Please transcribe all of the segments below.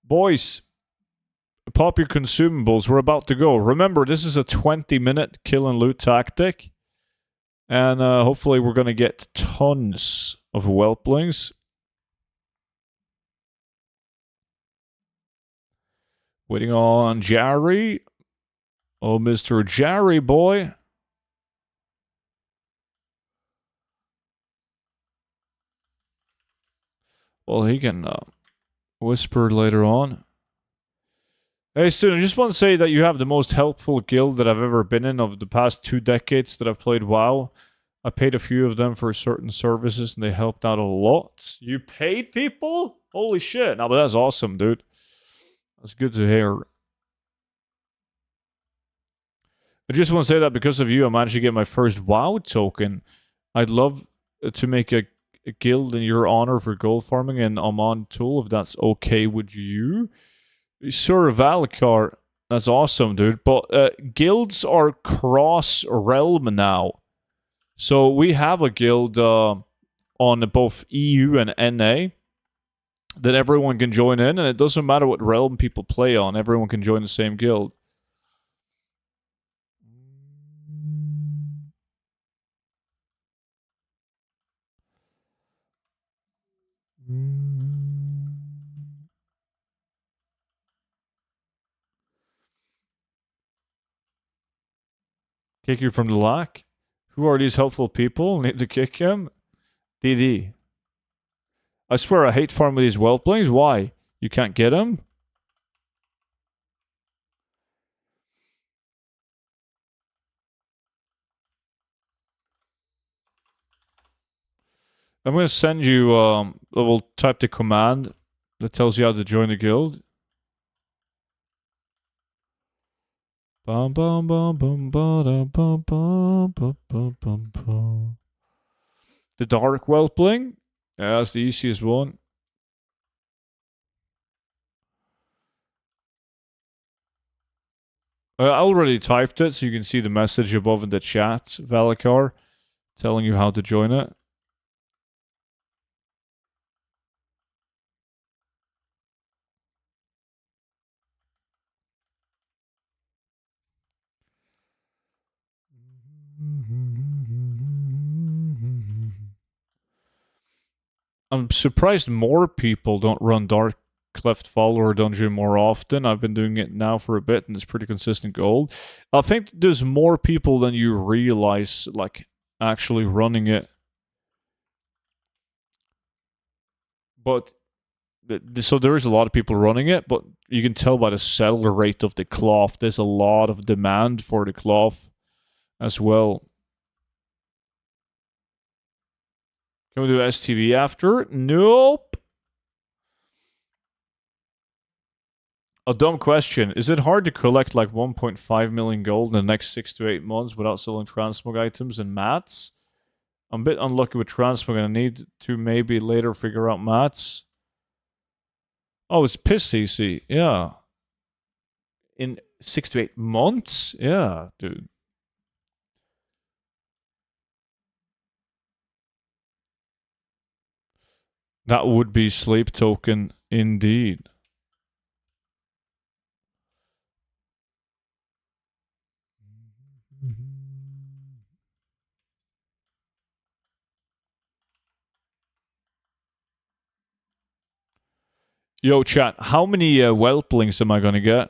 Boys, pop your consumables. We're about to go. Remember, this is a 20-minute kill and loot tactic. And hopefully we're going to get tons of whelplings. Waiting on Jerry. Oh, Mr. Jerry boy. Well, he can whisper later on. Hey, student, I just want to say that you have the most helpful guild that I've ever been in of the past 2 decades that I've played WoW. I paid a few of them for certain services, and they helped out a lot. You paid people? Holy shit. No, but that's awesome, dude. That's good to hear. I just want to say that because of you, I managed to get my first WoW token. I'd love to make a guild in your honor for gold farming and Amon Tool, if that's okay with you. Sir Valakar, that's awesome, dude. But guilds are cross-realm now. So we have a guild on both EU and NA that everyone can join in, and it doesn't matter what realm people play on. Everyone can join the same guild. Kick you from the lock? Who are these helpful people? Need to kick him? DD. I swear I hate farming these whelplings. Why? You can't get them? I'm going to send you, we'll type the command that tells you how to join the guild. Bum bum bum bum bum bum bum bum bum bum bum. The dark whelpling? Yeah, that's the easiest one. I already typed it, so you can see the message above in the chat, Valakar, telling you how to join it. I'm surprised more people don't run Dark Cleft Follower Dungeon more often. I've been doing it now for a bit, and it's pretty consistent gold. I think there's more people than you realize, like, actually running it. But, so there is a lot of people running it, but you can tell by the sell rate of the cloth. There's a lot of demand for the cloth as well. Can we do STV after? Nope. A dumb question. Is it hard to collect like 1.5 million gold in the next 6 to 8 months without selling transmog items and mats? I'm a bit unlucky with transmog and I need to maybe later figure out mats. Oh, it's piss CC. Yeah. In 6 to 8 months? Yeah, dude. That would be sleep token indeed. Yo, chat, how many whelplings am I gonna get?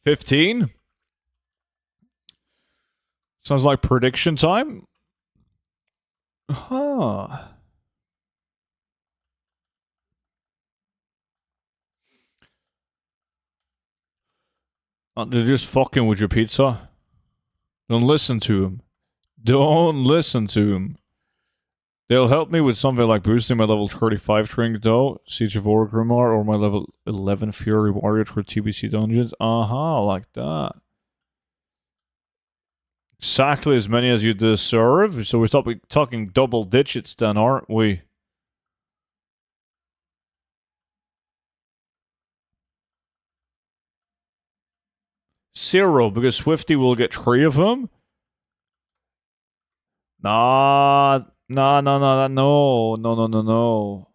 $15? Sounds like prediction time. Huh. They're just fucking with your pizza. Don't listen to him. Don't listen to him. They'll help me with something like boosting my level 35 Trinket though, Siege of Orgrimmar, or my level 11 Fury Warrior for TBC dungeons. Like that. Exactly as many as you deserve. So we're talking double digits then, aren't we? 0 because Swifty will get 3 of them. Nah, nah, no, no, no, no, no, no, no.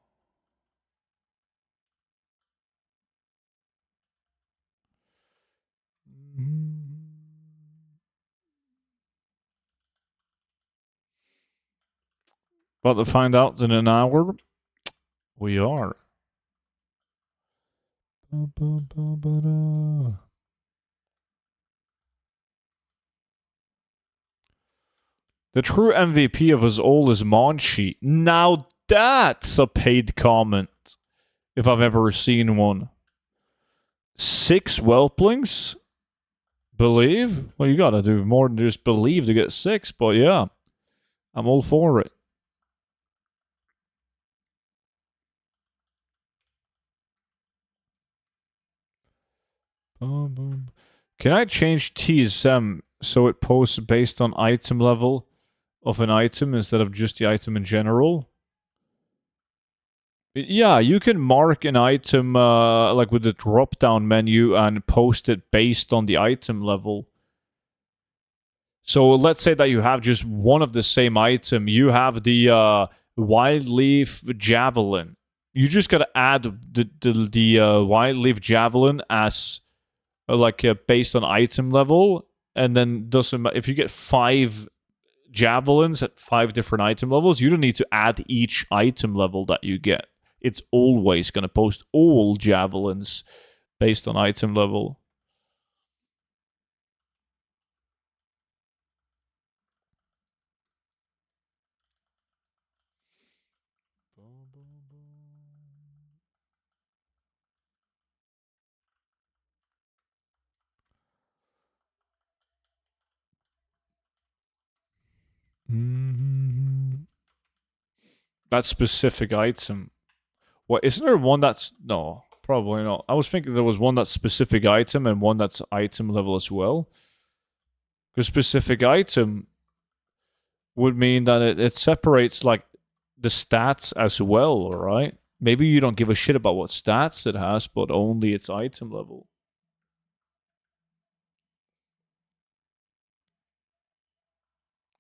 About to find out in an hour. We are. The true MVP of us all is Monchi. Now that's a paid comment, if I've ever seen one. 6 Whelplings? Believe? Well, you gotta do more than just believe to get 6, but yeah, I'm all for it. Can I change TSM so it posts based on item level of an item instead of just the item in general? Yeah, you can mark an item like with the drop down menu and post it based on the item level. So let's say that you have just one of the same item. You have the wild leaf javelin. You just gotta add the wild leaf javelin as based on item level, and then doesn't if you get 5 javelins at 5 different item levels, you don't need to add each item level that you get. It's always gonna post all javelins based on item level. That specific item. What isn't there one that's no, probably not. I was thinking there was one that's specific item and one that's item level as well. Because specific item would mean that it separates like the stats as well, right? Maybe you don't give a shit about what stats it has, but only its item level.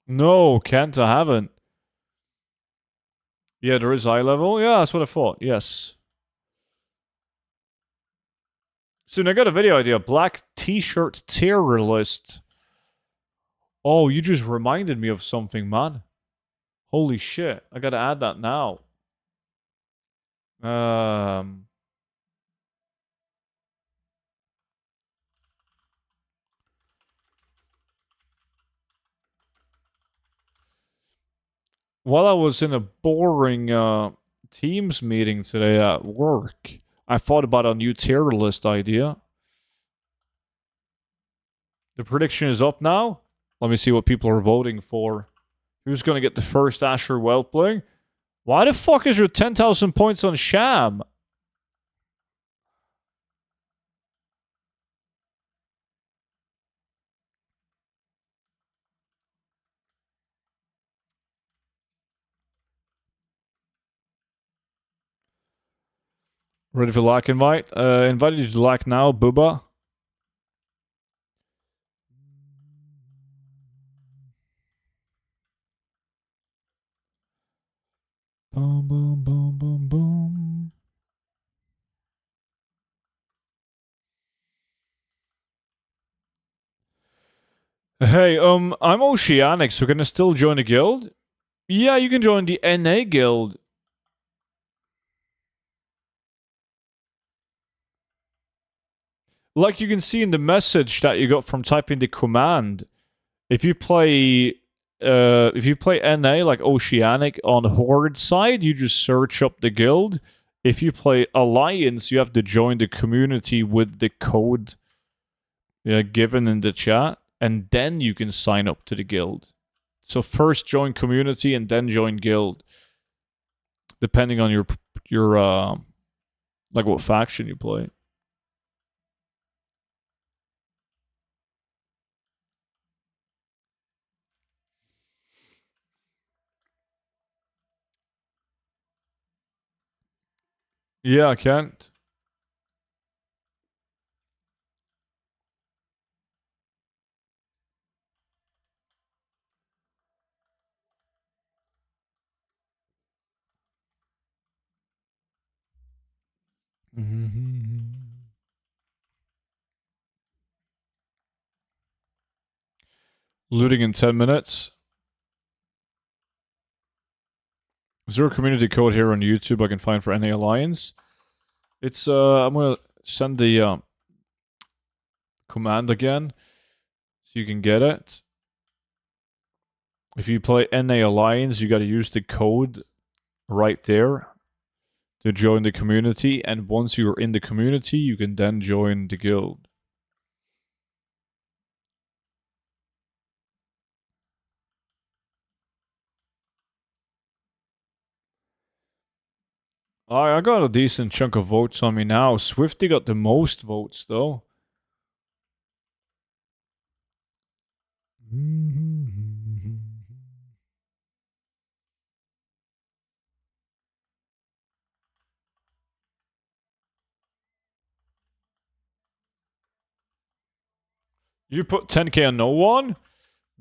No, Kent, I haven't. Yeah, there is eye level. Yeah, that's what I thought. Yes. Soon I got a video idea. Black t-shirt tier list. Oh, you just reminded me of something, man. Holy shit. I gotta add that now. Um While I was in a boring Teams meeting today at work, I thought about a new tier list idea. The prediction is up now. Let me see what people are voting for. Who's going to get the first Asher Whelpling? Why the fuck is your 10,000 points on Sham? Ready for like invite? Invited you to like now, Booba. Boom, boom, boom, boom, boom. Hey, I'm Oceanic, so can I still join the guild? Yeah, you can join the NA guild. Like you can see in the message that you got from typing the command, if you play NA like Oceanic on Horde side, you just search up the guild. If you play Alliance, you have to join the community with the code given in the chat, and then you can sign up to the guild. So first join community and then join guild, depending on your like what faction you play. Yeah, I can't. Looting in 10 minutes. Is there a community code here on YouTube I can find for NA Alliance? It's I'm gonna send the command again so you can get it. If you play NA Alliance, you gotta use the code right there to join the community, and once you're in the community, you can then join the guild. I got a decent chunk of votes on me now. Swifty got the most votes, though. You put 10k on no one?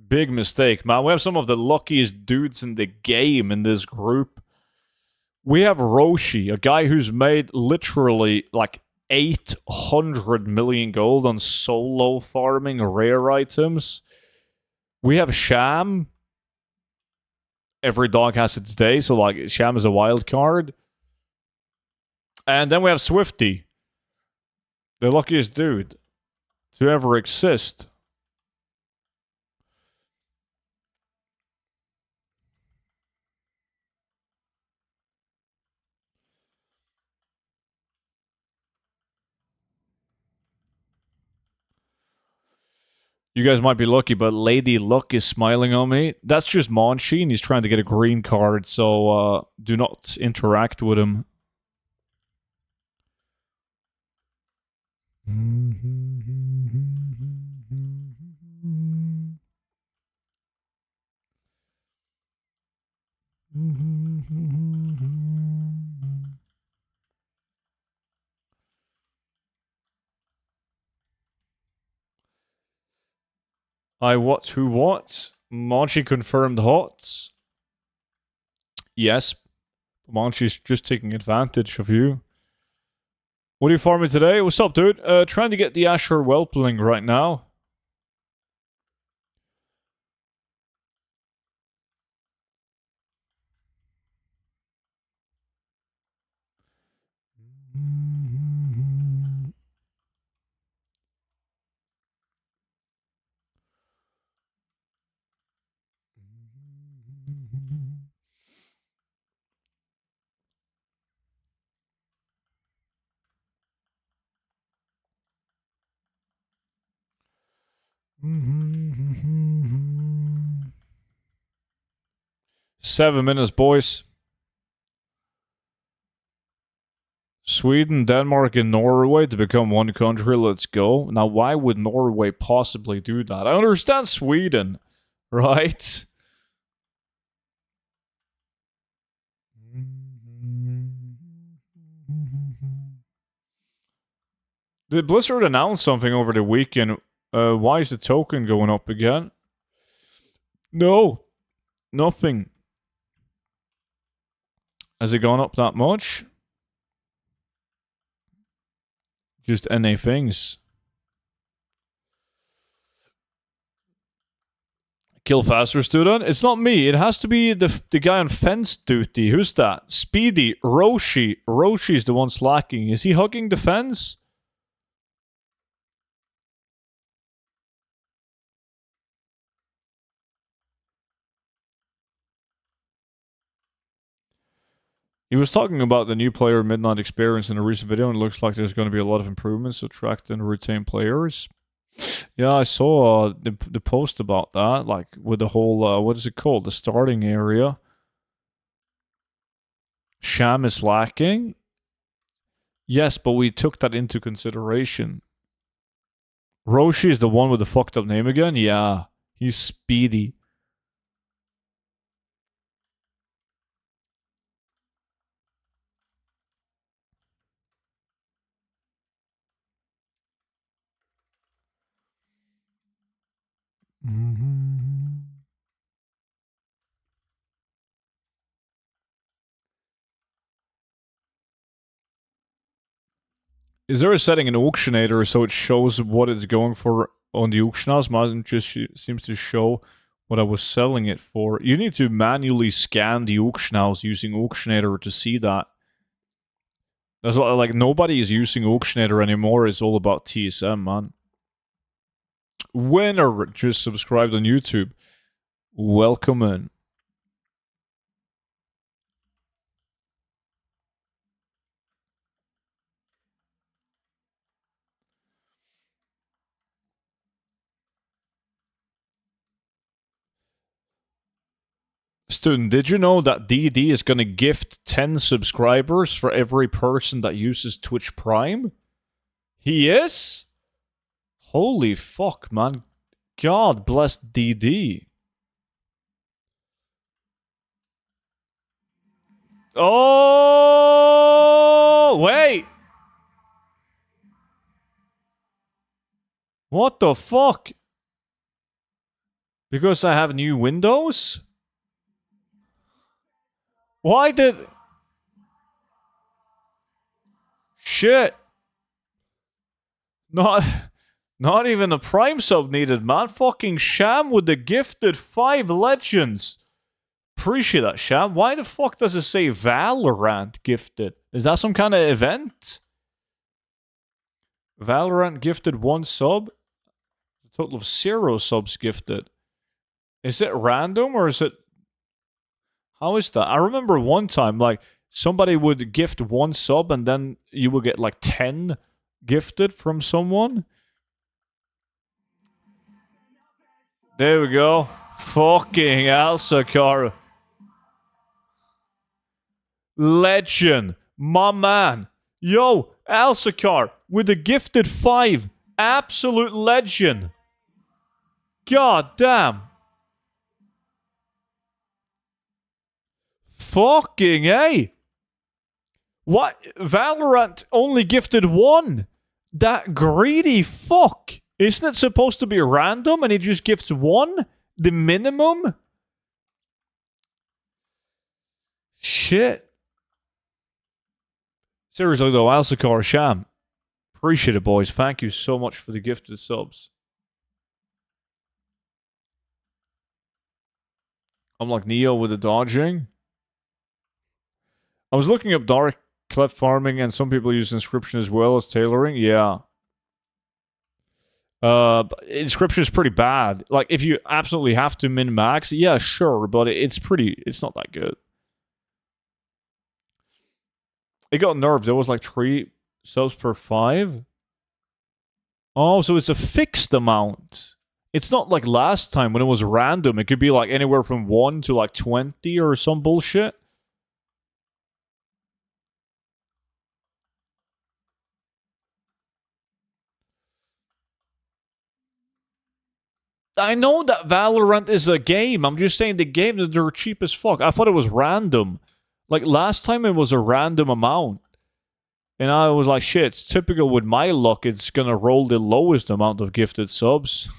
Big mistake, man. We have some of the luckiest dudes in the game in this group. We have Roshi, a guy who's made literally like 800 million gold on solo farming rare items. We have Sham. Every dog has its day, so like Sham is a wild card. And then we have Swifty, the luckiest dude to ever exist. You guys might be lucky, but Lady Luck is smiling on me. That's just Monchi, and he's trying to get a green card, so do not interact with him. I what? Who what? Monchi confirmed hots. Yes, Monchi's just taking advantage of you. What are you farming today? What's up, dude? Trying to get the Asher Whelpling right now. Seven minutes, boys. Sweden, Denmark, and Norway to become one country. Let's go. Now, why would Norway possibly do that? I understand Sweden, right? Did Blizzard announce something over the weekend? Why is the token going up again? No, nothing. Has it gone up that much? Just NA things. Kill faster, student. It's not me. It has to be the guy on fence duty. Who's that? Speedy. Roshi. Roshi's the one slacking. Is he hugging the fence? He was talking about the new player Midnight Experience in a recent video, and it looks like there's going to be a lot of improvements to attract and retain players. Yeah, I saw the post about that, like with the whole, what is it called? The starting area. Sham is lacking. Yes, but we took that into consideration. Roshi is the one with the fucked up name again? Yeah, he's speedy. Is there a setting in Auctionator so it shows what it's going for on the auction house? Mine just seems to show what I was selling it for. You need to manually scan the auction house using Auctionator to see that. That's what, like, nobody is using Auctionator anymore. It's all about TSM, man. Winner just subscribed on YouTube. Welcome in. Student, did you know that DD is gonna gift 10 subscribers for every person that uses Twitch Prime? He is? Holy fuck, man. God bless DD. Oh, wait. What the fuck? Because I have new windows? Why did... Shit. Not even a Prime sub needed, man. Fucking Sham with the gifted 5 legends. Appreciate that, Sham. Why the fuck does it say Valorant gifted? Is that some kind of event? Valorant gifted 1 sub? A total of 0 subs gifted. Is it random or is it... How is that? I remember one time, like, somebody would gift 1 sub and then you would get, like, 10 gifted from someone. There we go. Fucking Alsakar. Legend. My man. Yo, Alsakar with the gifted 5. Absolute legend. God damn. Fucking A. What? Valorant only gifted 1. That greedy fuck. Isn't it supposed to be random and he just gifts 1? The minimum? Shit. Seriously though, Alsakar Sham. Appreciate it, boys. Thank you so much for the gifted subs. I'm like Neo with the dodging. I was looking up dark clef farming and some people use inscription as well as tailoring. Yeah. Inscription is pretty bad. Like, if you absolutely have to min-max, yeah, sure, but it's not that good. It got nerfed. There was like 3 subs per 5. Oh, so it's a fixed amount. It's not like last time when it was random. It could be like anywhere from 1 to like 20 or some bullshit. I know that Valorant is a game. I'm just saying the game that they're cheap as fuck. I thought it was random. Like last time it was a random amount. And I was like, shit, it's typical with my luck. It's gonna roll the lowest amount of gifted subs.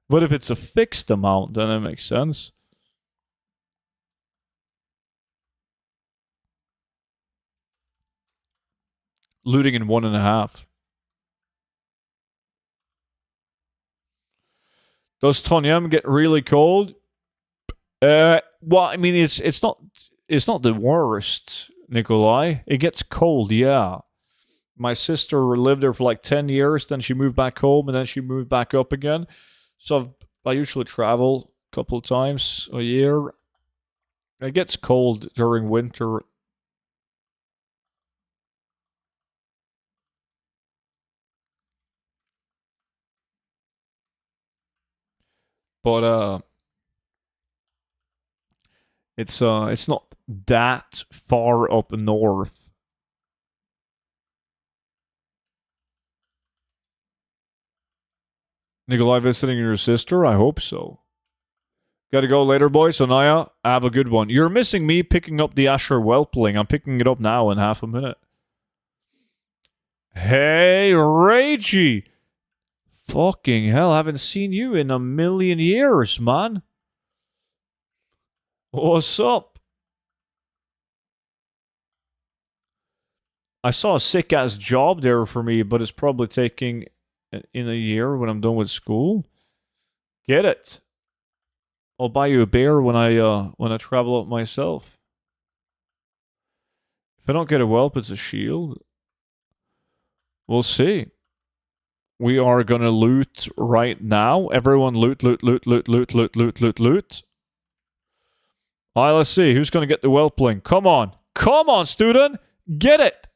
But if it's a fixed amount, then it makes sense. Looting in 1.5. Does Tonyam get really cold? Well, I mean, it's not the worst, Nikolai. It gets cold, yeah. My sister lived there for like 10 years, then she moved back home, and then she moved back up again. So I usually travel a couple of times a year. It gets cold during winter. But it's not that far up north. Nikolai visiting your sister? I hope so. Gotta go later, boys. So Naya, have a good one. You're missing me picking up the Asher Whelpling. I'm picking it up now in half a minute. Hey, Ragey. Fucking hell, I haven't seen you in a million years, man. What's up? I saw a sick-ass job there for me, but it's probably taking in a year when I'm done with school. Get it. I'll buy you a bear when I travel up myself. If I don't get a whelp, it's a shield. We'll see. We are gonna loot right now. Everyone loot, loot, loot, loot, loot, loot, loot, loot, loot. Alright, let's see. Who's gonna get the whelpling? Come on. Come on, student! Get it!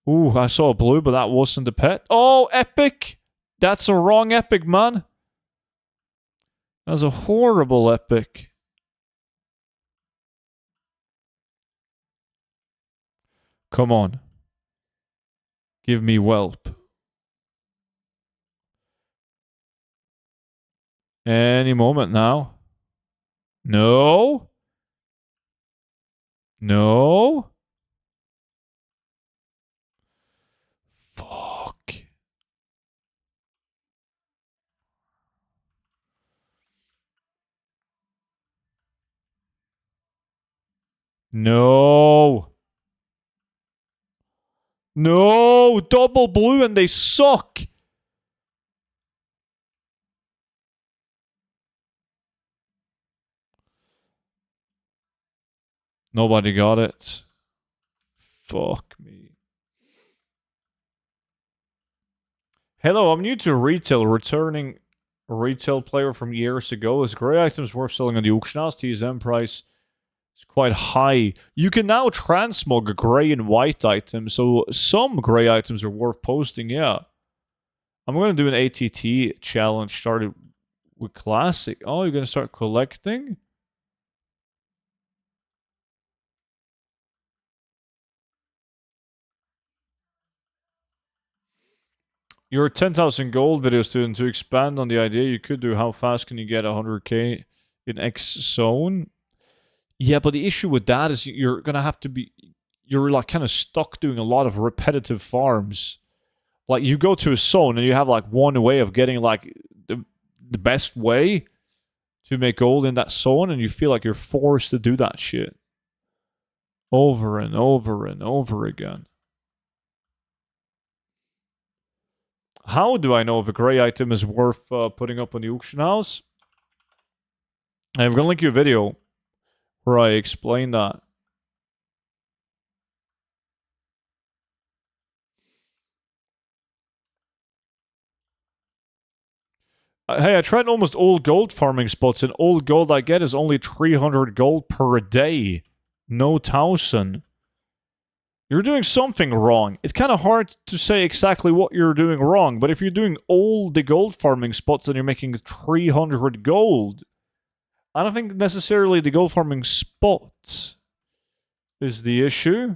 Ooh, I saw a blue, but that wasn't a pet. Oh, epic! That's a wrong epic, man. That's a horrible epic. Come on. Give me whelp. Any moment now. No. No. Fuck. No. No. Double blue and they suck. Nobody got it. Fuck me. Hello, I'm new to retail, returning retail player from years ago. Is gray items worth selling on the auction house? TSM price is quite high. You can now transmog gray and white items, so some gray items are worth posting, yeah. I'm going to do an ATT challenge started with classic. Oh, you're going to start collecting? Your 10,000 gold video student, to expand on the idea you could do, how fast can you get 100k in X zone? Yeah, but the issue with that is you're gonna have to be, you're like kind of stuck doing a lot of repetitive farms. Like you go to a zone and you have like one way of getting like the best way to make gold in that zone, and you feel like you're forced to do that shit over and over and over again. How do I know if a gray item is worth putting up on the auction house? I'm gonna link you a video where I explain that. Hey, I tried almost all gold farming spots, and all gold I get is only 300 gold per day. No 1,000. You're doing something wrong. It's kind of hard to say exactly what you're doing wrong, but if you're doing all the gold farming spots and you're making 300 gold, I don't think necessarily the gold farming spots is the issue.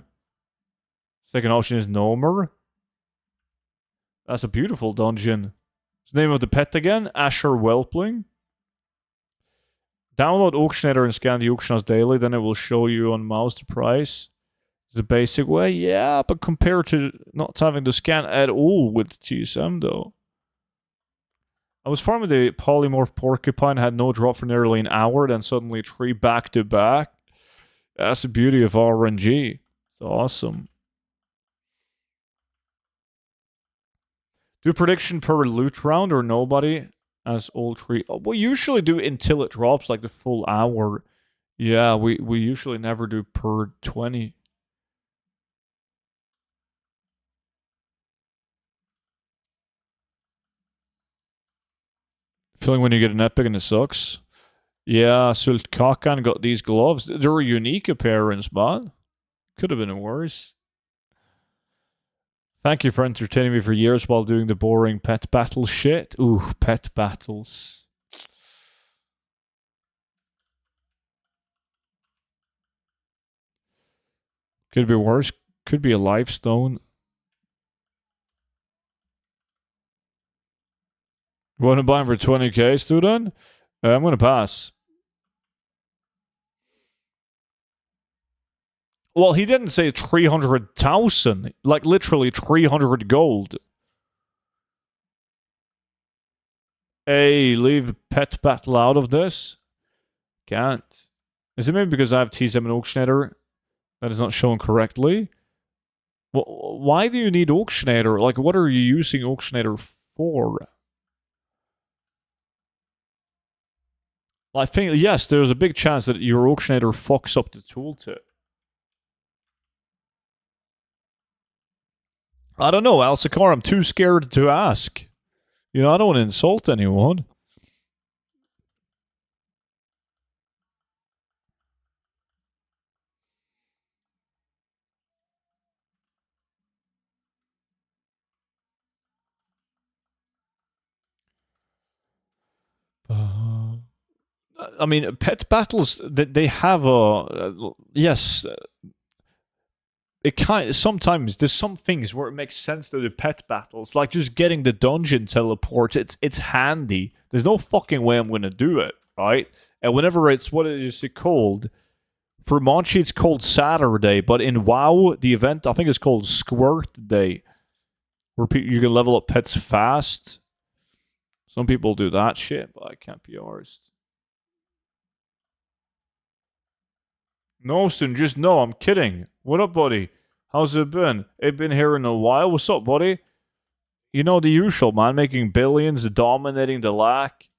Second option is Nomer. That's a beautiful dungeon. What's the name of the pet again? Asher Whelpling. Download Auctionator and scan the auction house daily, then it will show you on mouse the price. The basic way, yeah, but compared to not having to scan at all with TSM though. I was farming the polymorph porcupine, had no drop for nearly an hour, then suddenly 3 back to back. That's the beauty of RNG. It's awesome. Do prediction per loot round or nobody? As all 3. Oh, we usually do until it drops, like the full hour. Yeah, we usually never do per 20. Feeling when you get an epic and it sucks. Yeah, Sult Kakan got these gloves. They're a unique appearance, man. Could have been worse. Thank you for entertaining me for years while doing the boring pet battle shit. Ooh, pet battles. Could be worse. Could be a life stone. You want to buy him for 20k, student? I'm going to pass. Well, he didn't say 300,000. Like, literally 300 gold. Hey, leave pet battle out of this. Can't. Is it maybe because I have TSM and Auctionator that is not shown correctly? Why do you need Auctionator? Like, what are you using Auctionator for? I think, yes, there's a big chance that your Auctionator fucks up the tooltip. I don't know, Alsakar. I'm too scared to ask. I don't want to insult anyone. I mean, pet battles. They have yes. It kind sometimes there's some things where it makes sense to the pet battles, like just getting the dungeon teleport. It's handy. There's no fucking way I'm gonna do it, right? And whenever it's what is it called? For Monchi, it's called Saturday, but in WoW, the event I think it's called Squirt Day, where you can level up pets fast. Some people do that shit, but I can't be arsed. No, Austin, just no, I'm kidding. What up, buddy? How's it been? Ain't been here in a while. What's up, buddy? You know the usual, man. Making billions, dominating the lack.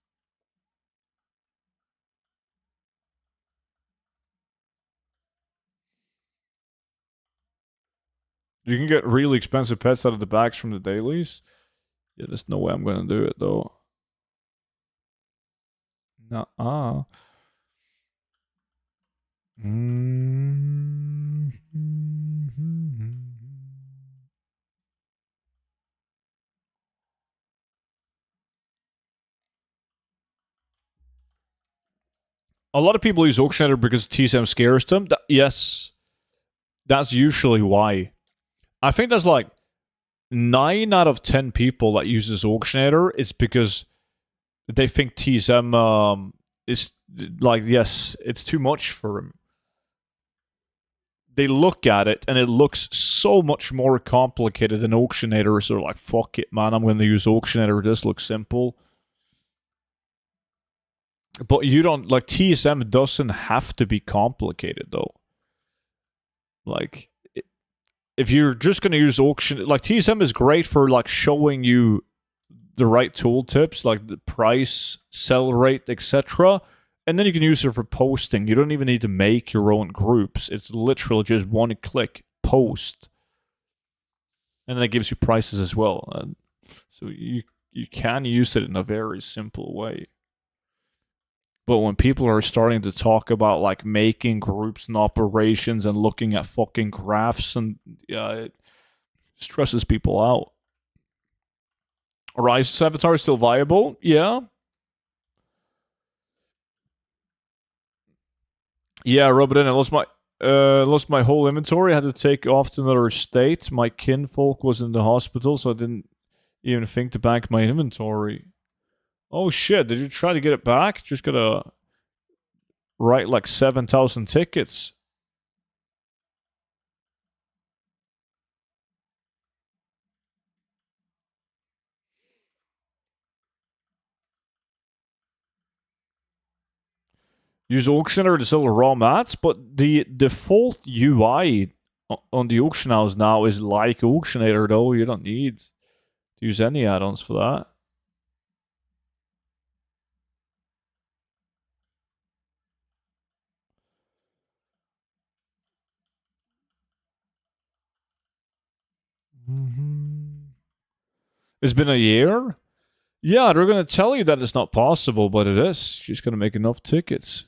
You can get really expensive pets out of the bags from the dailies. Yeah, there's no way I'm gonna do it though. Nuh-uh. Mm-hmm. A lot of people use Auctioneer because TSM scares them. Yes, that's usually why. I think there's like 9 out of 10 people that uses Auctioneer. It's because they think TSM is like, yes, it's too much for them. They look at it and it looks so much more complicated than Auctioneer. So they're like, fuck it, man, I'm going to use Auctioneer. This looks simple. But you don't, like, TSM doesn't have to be complicated, though. Like, if you're just going to use auction, like, TSM is great for, like, showing you the right tooltips, like the price, sell rate, etc. And then you can use it for posting. You don't even need to make your own groups. It's literally just one click, post. And then it gives you prices as well. And so you can use it in a very simple way. But when people are starting to talk about like making groups and operations and looking at fucking graphs and it stresses people out. Rise Avatar is still viable? Yeah. Yeah, rub it in. I lost my whole inventory. I had to take off to another state. My kinfolk was in the hospital, so I didn't even think to bank my inventory. Oh shit, did you try to get it back? Just gotta write like 7,000 tickets. Use Auctioneer to sell raw mats, but the default UI on the auction house now is like Auctioneer, though. You don't need to use any add-ons for that. Mm-hmm. It's been a year? Yeah, they're going to tell you that it's not possible, but it is. She's going to make enough tickets.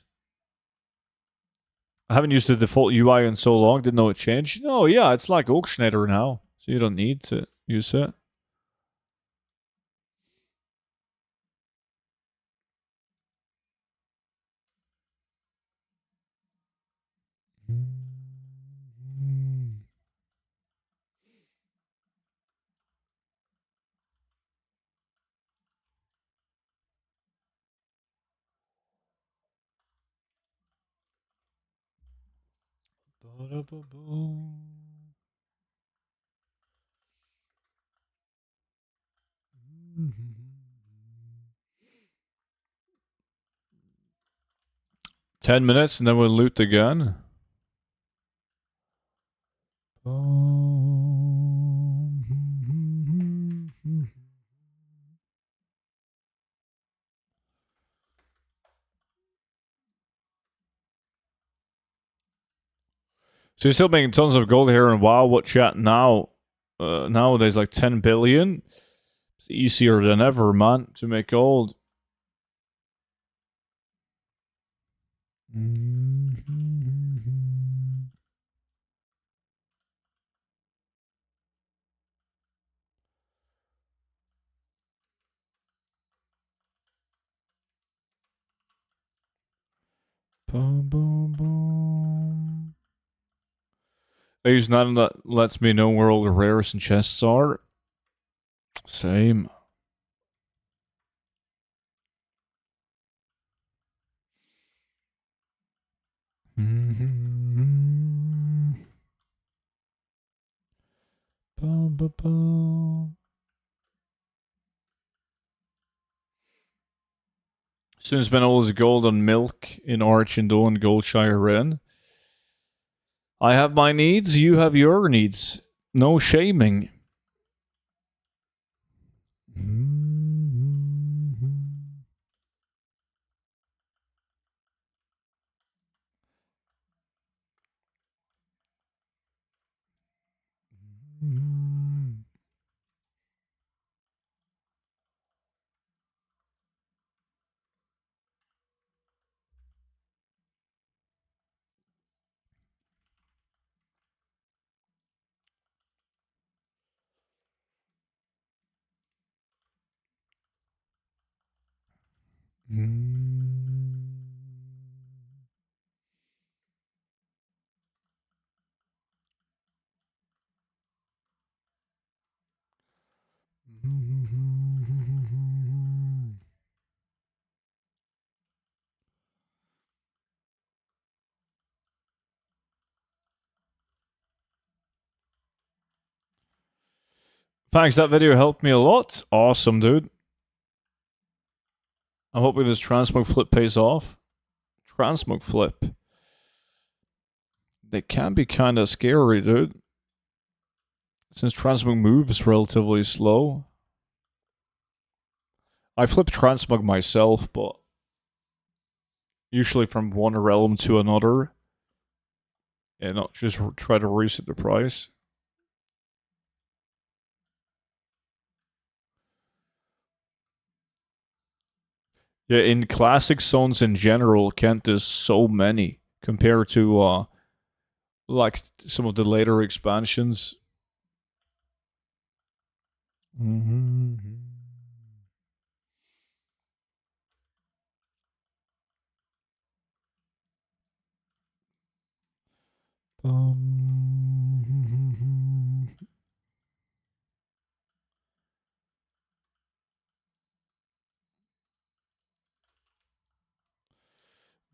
I haven't used the default UI in so long, didn't know it changed. No, yeah, it's like Auctioneer now, so you don't need to use it. Mm-hmm. 10 minutes and then we'll loot again. Oh. So you're still making tons of gold here in WoW. What chat now? Nowadays, like 10 billion. It's easier than ever, man, to make gold. Boom, boom, boom. I use nothing that lets me know where all the rares and chests are. Same. Bum, bum, bum. Soon spent all his gold on milk in Archendal and Goldshire Inn. I have my needs, you have your needs. No shaming. Thanks, that video helped me a lot. Awesome, dude. I'm hoping this transmog flip pays off. Transmog flip. They can be kind of scary, dude. Since transmog moves relatively slow. I flip transmog myself, but usually from one realm to another. And not just try to reset the price. Yeah, in classic zones in general, Kent is so many compared to like some of the later expansions.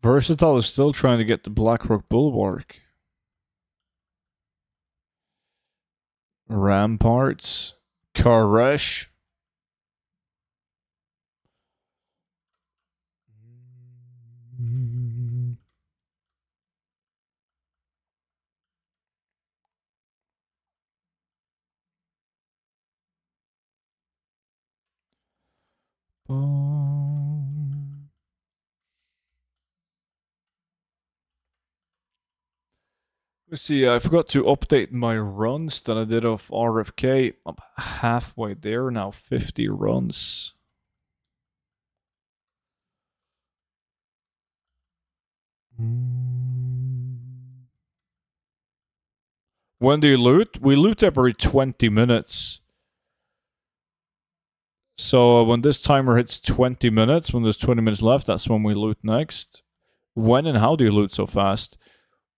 Versatile is still trying to get the Blackrock Bulwark. Ramparts. Karesh. Let's see, I forgot to update my runs that I did of RFK. I'm halfway there now, 50 runs. When do you loot? We loot every 20 minutes. So when this timer hits 20 minutes, when there's 20 minutes left, that's when we loot next. When and how do you loot so fast?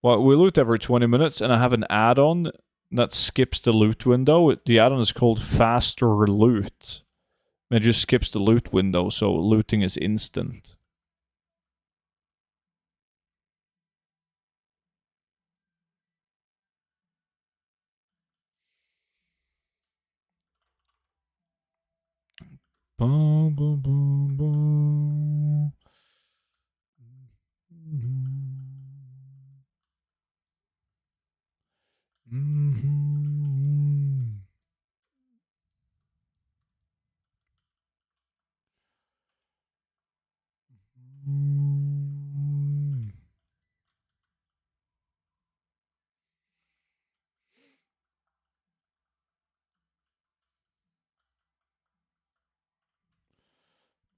Well, we loot every 20 minutes, and I have an add-on that skips the loot window. The add-on is called Faster Loot. It just skips the loot window, so looting is instant. Boom, boom, boom, boom.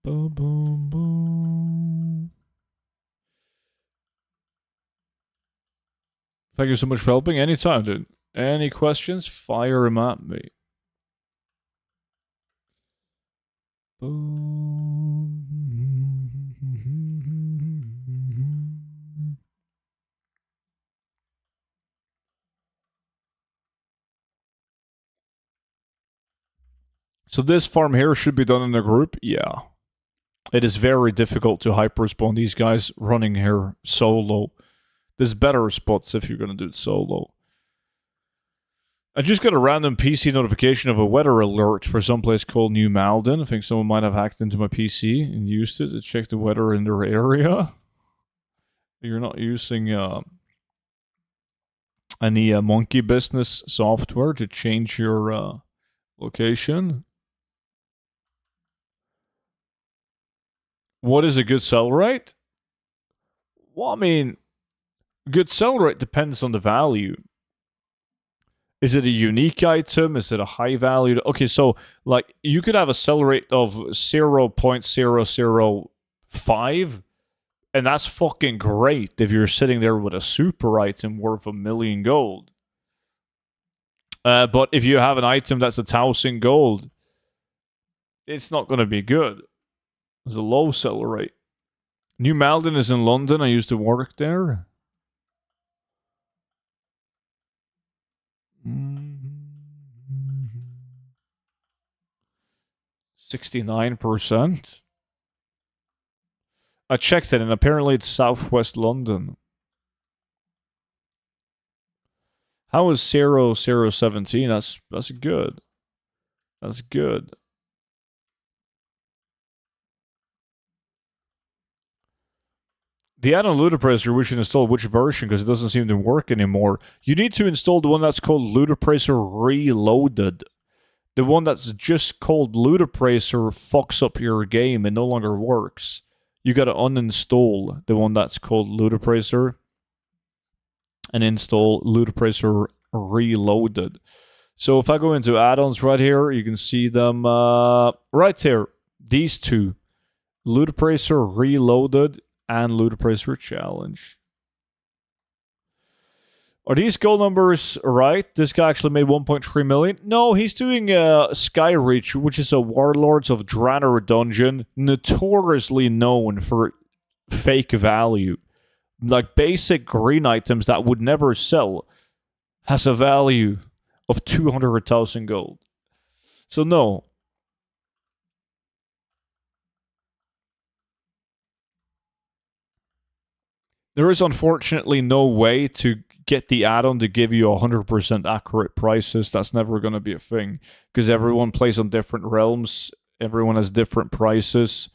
Boom, boom, boom. Thank you so much for helping. Anytime, dude. Any questions? Fire them at me. Boom. So this farm here should be done in a group? Yeah. It is very difficult to hyperspawn these guys running here solo. There's better spots if you're going to do it solo. I just got a random PC notification of a weather alert for someplace called New Malden. I think someone might have hacked into my PC and used it to check the weather in their area. You're not using any monkey business software to change your location. What is a good sell rate? Well, I mean, good sell rate depends on the value. Is it a unique item? Is it a high value? Okay, so like you could have a sell rate of 0.005, and that's fucking great if you're sitting there with a super item worth 1,000,000 gold. But if you have an item that's 1,000 gold, it's not going to be good. There's a low sell rate. New Malden is in London. I used to work there. 69%. I checked it, and apparently it's southwest London. How is 0017? That's good. That's good. The add-on Ludopracer, we should install which version because it doesn't seem to work anymore. You need to install the one that's called Ludopracer Reloaded. The one that's just called Ludopracer fucks up your game and no longer works. You gotta uninstall the one that's called Ludopracer and install Ludopracer Reloaded. So if I go into add-ons right here, you can see them right here. These two. Ludopracer Reloaded and Ludopracer Challenge. Are these goal numbers right? This guy actually made 1.3 million. No, he's doing Skyreach, which is a Warlords of Draenor dungeon, notoriously known for fake value. Like basic green items that would never sell has a value of 200,000 gold. So no. There is unfortunately no way to get the add-on to give you 100% accurate prices. That's never going to be a thing because everyone plays on different realms. Everyone has different prices.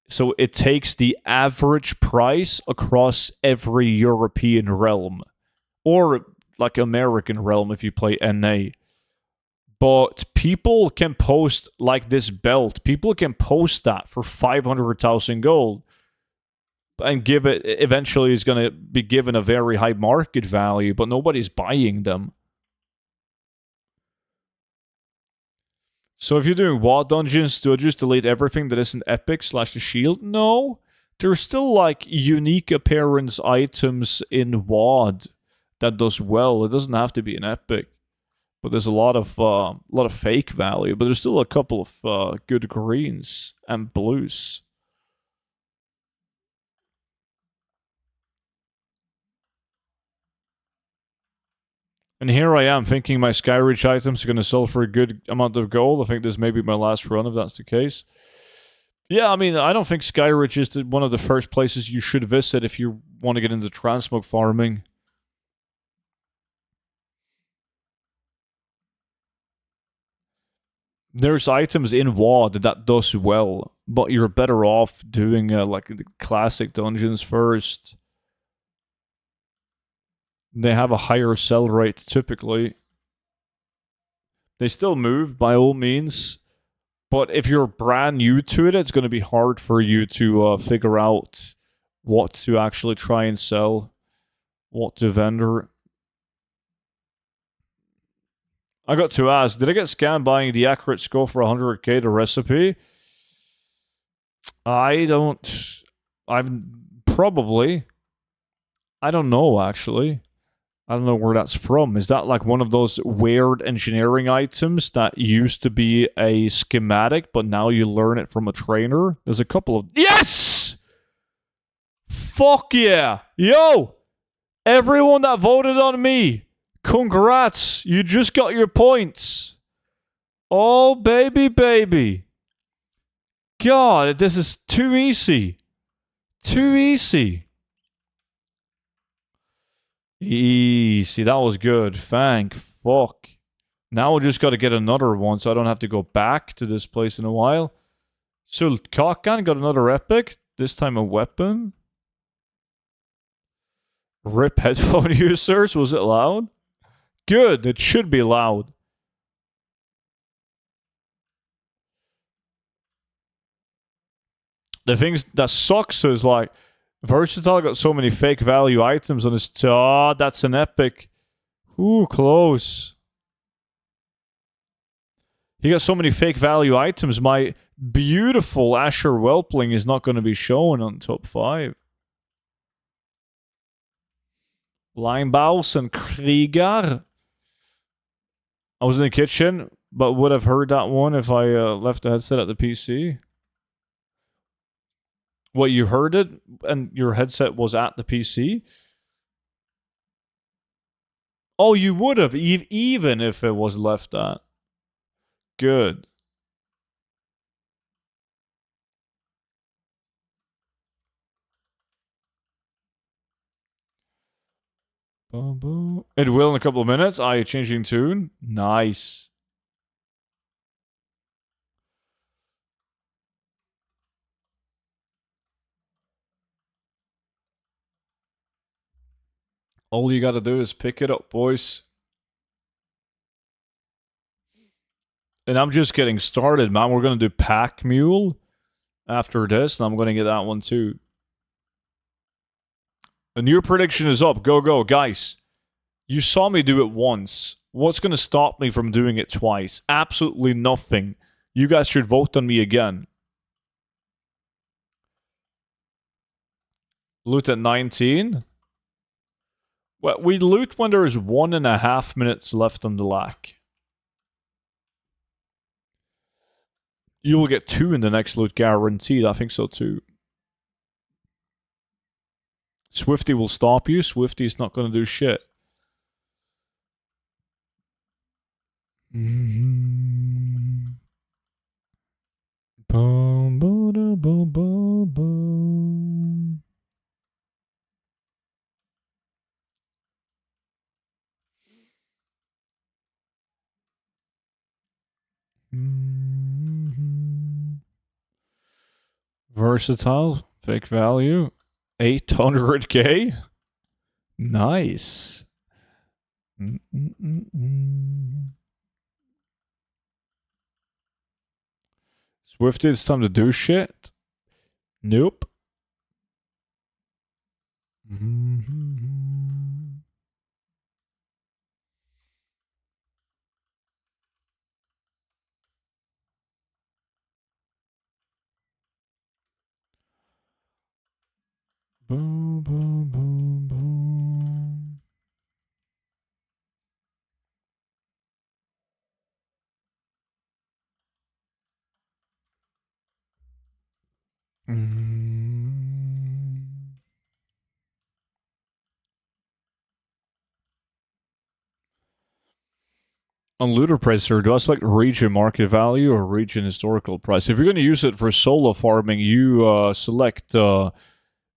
So it takes the average price across every European realm or like American realm if you play NA. But people can post like this belt. People can post that for 500,000 gold and give it, eventually is going to be given a very high market value, but nobody's buying them. So if you're doing WoD dungeons, do I just delete everything that isn't epic / the shield? No. There's still like unique appearance items in WoD that does well. It doesn't have to be an epic. But there's a lot of fake value. But there's still a couple of good greens and blues. And here I am thinking my Skyreach items are going to sell for a good amount of gold. I think this may be my last run if that's the case. Yeah, I mean, I don't think Skyreach is one of the first places you should visit if you want to get into transmog farming. There's items in WoD that does well, but you're better off doing like the classic dungeons first. They have a higher sell rate typically. They still move by all means, but if you're brand new to it, it's going to be hard for you to figure out what to actually try and sell, what to vendor. I got to ask, did I get scammed buying the accurate score for 100k the recipe? I don't. I've probably. I don't know actually. I don't know where that's from. Is that like one of those weird engineering items that used to be a schematic, but now you learn it from a trainer? There's a couple of. Yes! Fuck yeah! Yo! Everyone that voted on me, congrats! You just got your points. Oh, baby, baby. God, this is too easy. Too easy. Easy. That was good. Thank fuck. Now we just got to get another one so I don't have to go back to this place in a while. Sult Kakan got another epic. This time a weapon. RIP headphone users. Was it loud? Good. It should be loud. The things that sucks is like Versatile got so many fake value items on his. Oh, that's an epic. Ooh, close. He got so many fake value items. My beautiful Asher Whelpling is not going to be shown on top 5. Linebaus and Krieger. I was in the kitchen, but would have heard that one if I left the headset at the PC. What, you heard it and your headset was at the PC? Oh, you would have, even if it was left at. Good. It will in a couple of minutes. Are you changing tune? Nice. All you gotta do is pick it up, boys. And I'm just getting started, man. We're gonna do Pack Mule after this, and I'm gonna get that one too. And your prediction is up. Go, go, guys. You saw me do it once. What's gonna stop me from doing it twice? Absolutely nothing. You guys should vote on me again. Loot at 19. Well, we loot when there's 1.5 minutes left on the lack. You will get 2 in the next loot, guaranteed. I think so too. Swifty will stop you. Swifty's not going to do shit. Boom, boom, boom, boom, boom. Versatile, fake value, 800k. Nice. Swifty, it's time to do shit. Nope. Boom, boom, boom, boom. On looter price, sir, do I select region market value or region historical price? If you're going to use it for solo farming, you select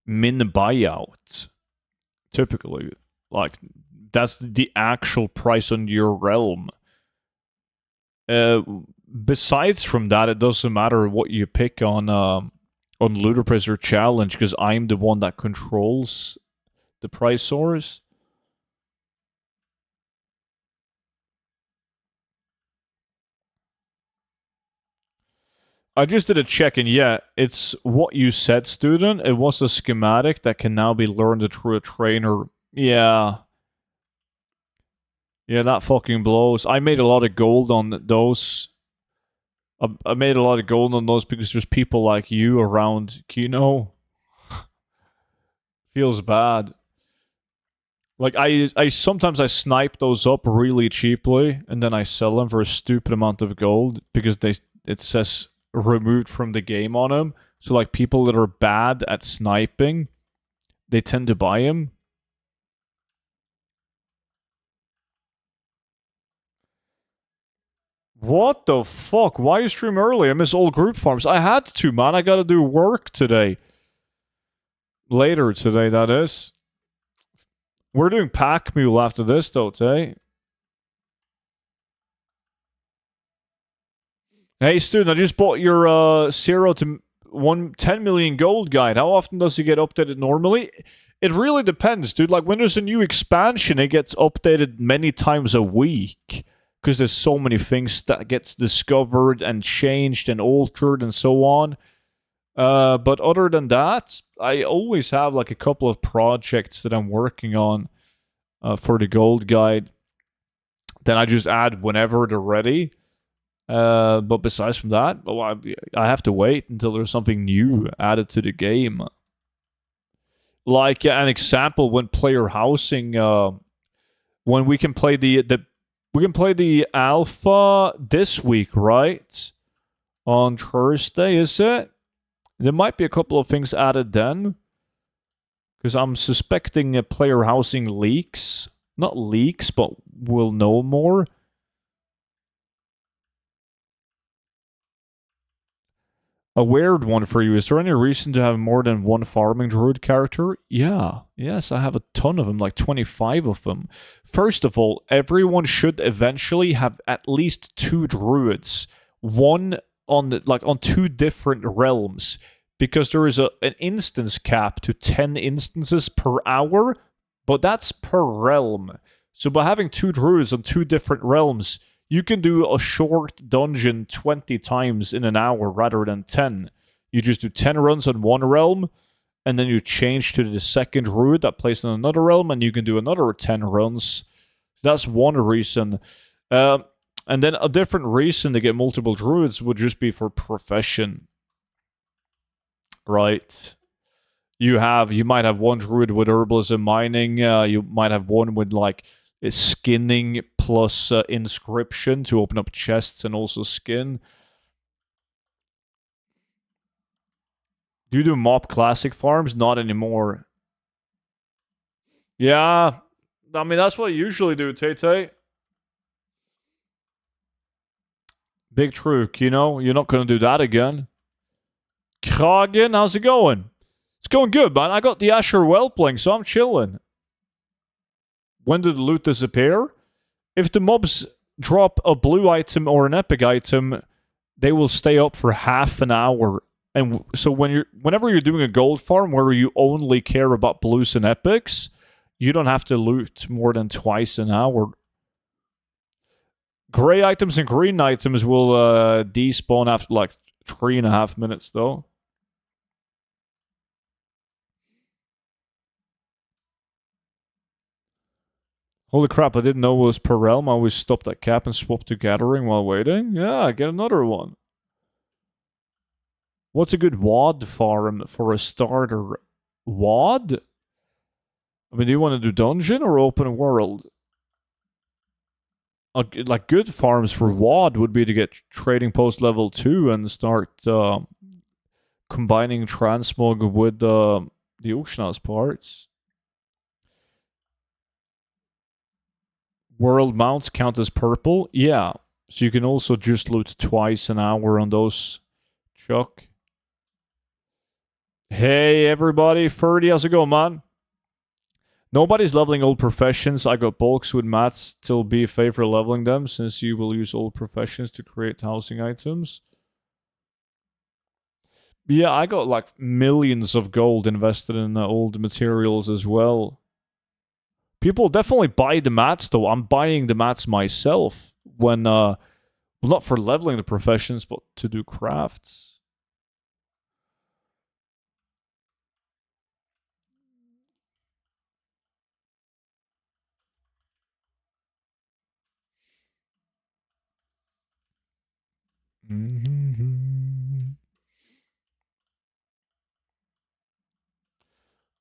min buyout. Typically, like that's the actual price on your realm. Besides from that, it doesn't matter what you pick on looter price or challenge because I'm the one that controls the price source. I just did a check, and yeah, it's what you said, student. It was a schematic that can now be learned through a trainer. Yeah. Yeah, that fucking blows. I made a lot of gold on those. I made a lot of gold on those because there's people like you around. Kino feels bad. Like I sometimes I snipe those up really cheaply and then I sell them for a stupid amount of gold because it says removed from the game on them. So like people that are bad at sniping, they tend to buy them. What the fuck? Why you stream early? I miss old group farms. I had to, man. I gotta do work today. Later today, that is. We're doing pack mule after this, though, today. Hey, student, I just bought your 0 to 10 million gold guide. How often does it get updated normally? It really depends, dude. Like, when there's a new expansion, it gets updated many times a week. Because there's so many things that gets discovered and changed and altered and so on. But other than that, I always have like a couple of projects that I'm working on for the gold guide. Then I just add whenever they're ready. But besides from that, well, I have to wait until there's something new added to the game. Like an example, when player housing, when we can play the alpha this week, right? On Thursday, is it? There might be a couple of things added then, because I'm suspecting player housing leaks. Not leaks, but we'll know more. A weird one for you. Is there any reason to have more than one farming druid character? Yeah. Yes, I have a ton of them, like 25 of them. First of all, everyone should eventually have at least two druids. One on two different realms. Because there is an instance cap to 10 instances per hour, but that's per realm. So by having two druids on two different realms, you can do a short dungeon 20 times in an hour rather than 10. You just do 10 runs on one realm, and then you change to the second druid that plays in another realm, and you can do another 10 runs. That's one reason. Uh, and then a different reason to get multiple druids would just be for profession, right? You might have one druid with herbalism mining. You might have one with like skinning plus inscription to open up chests and also skin. Do you do mop classic farms? Not anymore. Yeah, I mean that's what I usually do, Tay. Big truck, you're not gonna do that again. Kragen, how's it going? It's going good, man. I got the Asher Whelpling, so I'm chilling. When did the loot disappear? If the mobs drop a blue item or an epic item, they will stay up for half an hour. And so whenever you're doing a gold farm where you only care about blues and epics, you don't have to loot more than twice an hour. Gray items and green items will despawn after like 3.5 minutes, though. Holy crap, I didn't know it was per realm. I always stopped at cap and swapped to gathering while waiting. Yeah, get another one. What's a good WOD farm for a starter? WOD? I mean, do you want to do dungeon or open world? Like good farms for WOD would be to get trading post level 2 and start combining transmog with the auction house parts. World mounts count as purple? Yeah. So you can also just loot twice an hour on those, Chuck. Hey everybody, Ferdy, how's it going, man? Nobody's leveling old professions. I got bulks with mats still be a favor leveling them since you will use old professions to create housing items. Yeah, I got like millions of gold invested in old materials as well. People definitely buy the mats though. I'm buying the mats myself when well, not for leveling the professions, but to do crafts. Mm-hmm.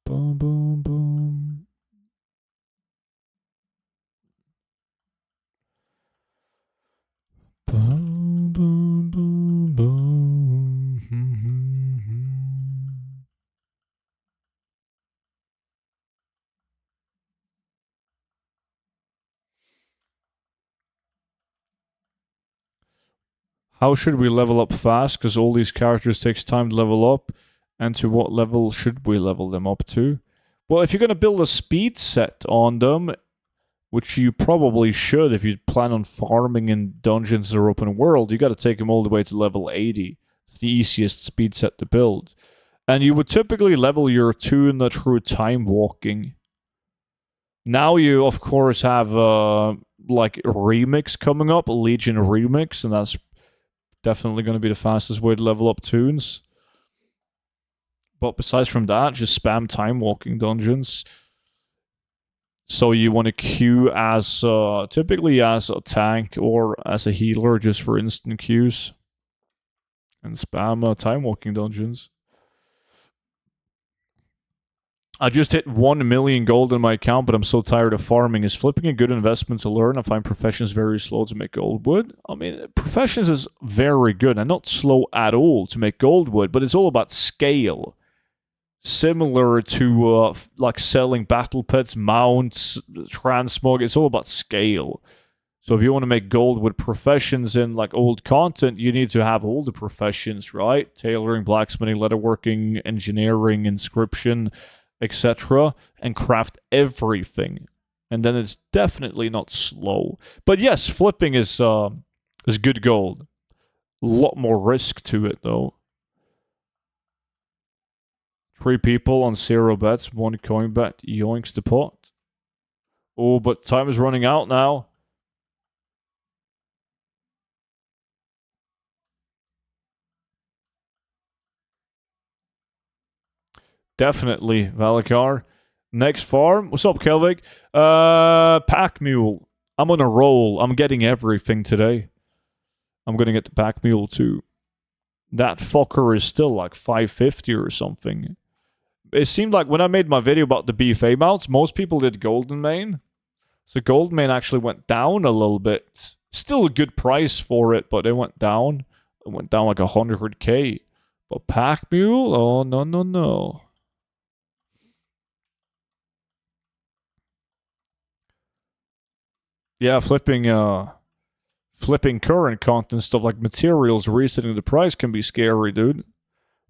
Boom, boom, boom. Boom, boom, boom, boom. How should we level up fast? Because all these characters takes time to level up. And to what level should we level them up to? Well, if you're going to build a speed set on them, which you probably should if you plan on farming in dungeons or open world, you got to take them all the way to level 80. It's the easiest speed set to build. And you would typically level your tuna through time walking. Now you, of course, have like a remix coming up, a Legion remix, and that's definitely going to be the fastest way to level up tunes. But besides from that, just spam time walking dungeons. So you want to queue as typically as a tank or as a healer, just for instant queues, and spam time walking dungeons. I just hit 1 million gold in my account, but I'm so tired of farming. Is flipping a good investment to learn? I find professions very slow to make gold wood. I mean, professions is very good and not slow at all to make gold wood, but it's all about scale. Similar to like selling battle pets, mounts, transmog, it's all about scale. So if you want to make gold with professions in like old content, you need to have all the professions, right? Tailoring, blacksmithing, leatherworking, engineering, inscription, etc., and craft everything. And then it's definitely not slow. But yes, flipping is good gold. A lot more risk to it though. 3 people on 0 bets, 1 coin bet, yoinks the pot. Oh, but time is running out now. Definitely, Valakar. Next farm. What's up, Kelvig? Pack Mule. I'm on a roll. I'm getting everything today. I'm gonna get the Pack Mule too. That fucker is still like 550 or something. It seemed like when I made my video about the BFA mounts, most people did Golden Mane. So Golden Mane actually went down a little bit. Still a good price for it, but it went down. It went down like 100k. But Pack Mule? Oh, no, no, no. Yeah, flipping current content stuff like materials, resetting the price can be scary, dude.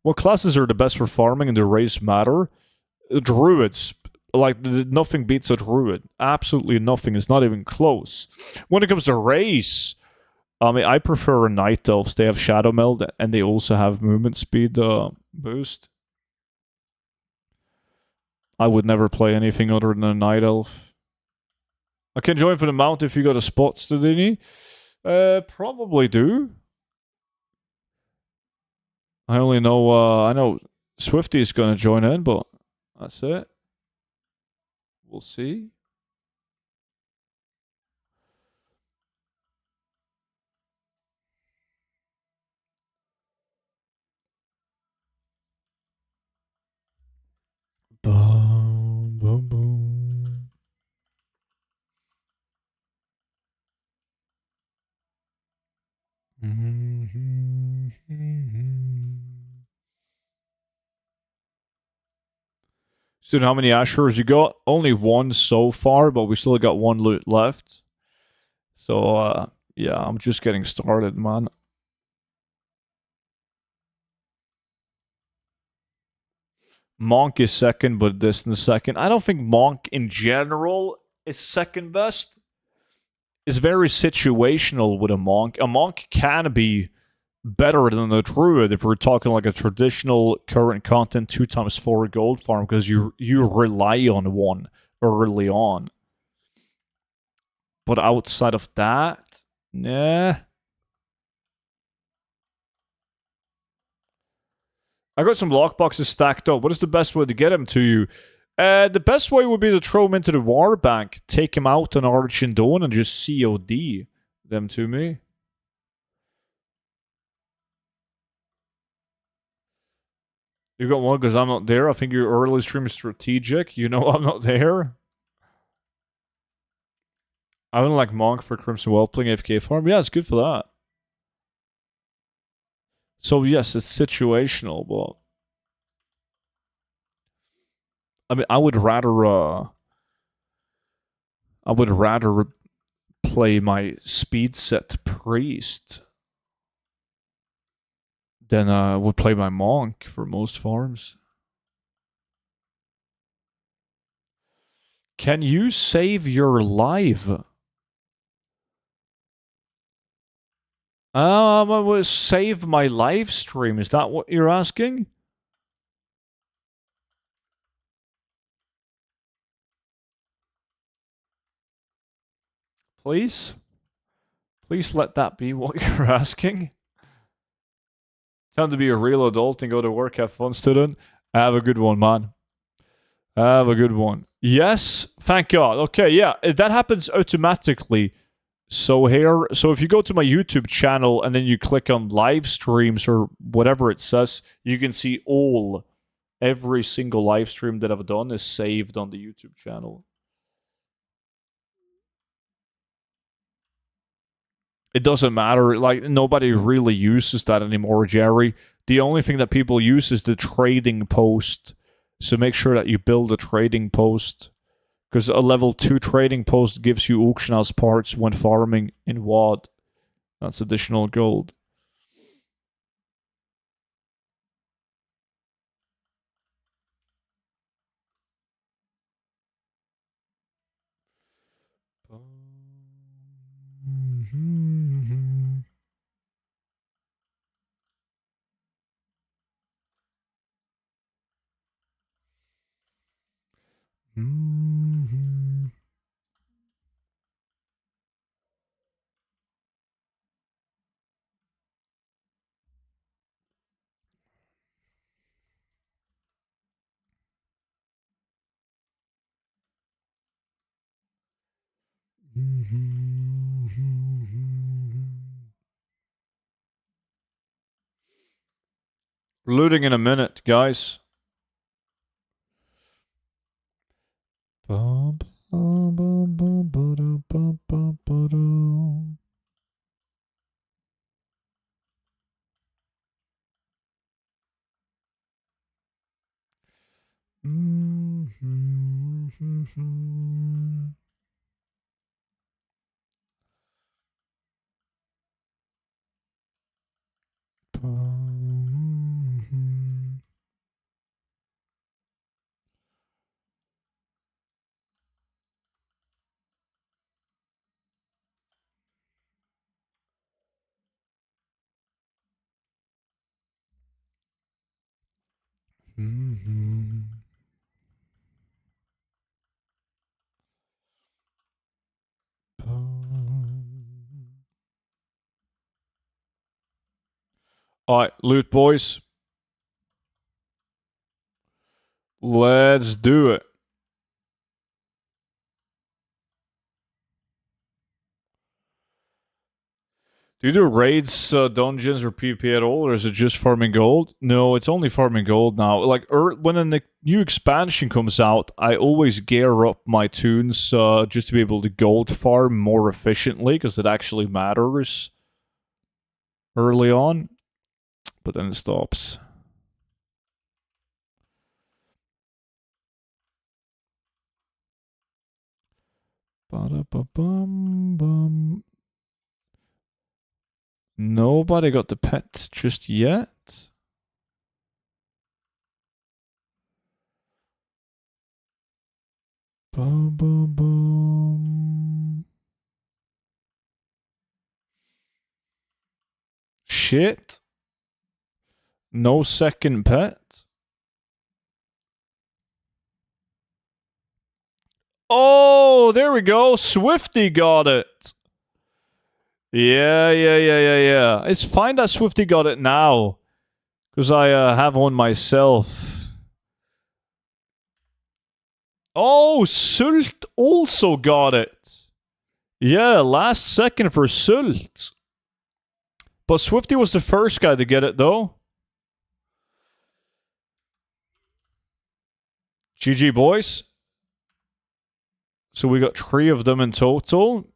What classes are the best for farming and the race matter? Druids. Like, nothing beats a druid. Absolutely nothing. It's not even close. When it comes to race, I mean, I prefer night elves. They have shadow meld and they also have movement speed boost. I would never play anything other than a night elf. I can join for the mount if you got a spot, Studini. Probably do. I only know, I know Swifty is going to join in, but that's it. We'll see. Boom, boom, boom. So how many Ashers you got? Only 1 so far, but we still got 1 loot left. So, yeah, I'm just getting started, man. Monk is second, but Distant second. I don't think Monk in general is second best. It's very situational with a Monk. A Monk can be better than the Druid if we're talking like a traditional current content 2x4 gold farm, because you rely on one early on. But outside of that, nah. I got some lockboxes stacked up. What is the best way to get them to you? The best way would be to throw them into the war bank, take them out on Arch and Dawn, and just COD them to me. You got one because I'm not there. I think your early stream is strategic. You know I'm not there. I don't like Monk for Crimson Well playing AFK farm. Yeah, it's good for that. So yes, it's situational, but I mean, I would rather play my speed set priest than I would play my monk for most farms. Can you save your live? Save my live stream. Is that what you're asking? Please? Please let that be what you're asking. Time to be a real adult and go to work. Have fun, student. Have a good one, man. Have a good one. Yes, thank God. Okay, yeah, that happens automatically. So if you go to my YouTube channel and then you click on live streams or whatever it says, you can see every single live stream that I've done is saved on the YouTube channel. It doesn't matter. Like, nobody really uses that anymore, Jerry. The only thing that people use is the trading post. So make sure that you build a trading post. Because a level 2 trading post gives you auction house parts when farming in WoD. That's additional gold. Looting in a minute, guys. Alright, loot boys. Let's do it. Do you do raids, dungeons, or PvP at all, or is it just farming gold? No, it's only farming gold now. Like, when a new expansion comes out, I always gear up my tunes just to be able to gold farm more efficiently, because it actually matters early on. But then it stops. Ba-da-ba-bum-bum. Nobody got the pet just yet. Bum-bum-bum. Shit. No second pet. Oh, there we go. Swifty got it. Yeah. It's fine that Swifty got it now. Because I have one myself. Oh, Sult also got it. Yeah, last second for Sult. But Swifty was the first guy to get it, though. GG, boys. So we got 3 of them in total.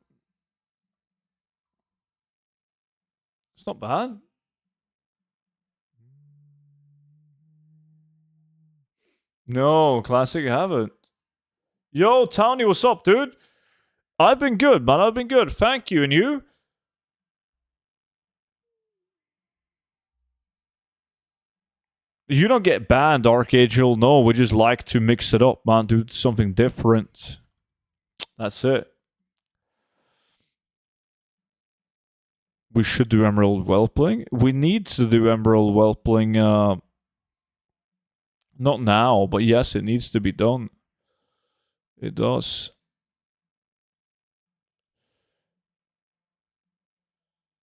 It's not bad. No, Classic haven't. Yo, Tony, what's up, dude? I've been good, man. I've been good. Thank you. And you? You don't get banned, Archangel. No, we just like to mix it up, man. Do something different. That's it. We should do Emerald Whelpling. We need to do Emerald Whelpling. Not now, but yes, it needs to be done. It does.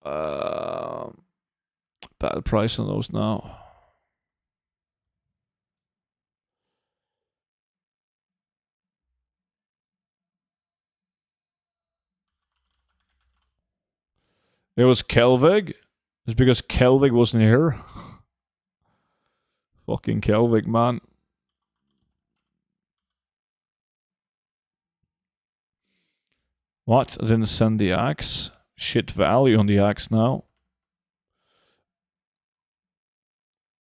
Bad price on those now. It was Kelvig. It's because Kelvig wasn't here. Fucking Kelvig, man. What? I didn't send the axe. Shit value on the axe now.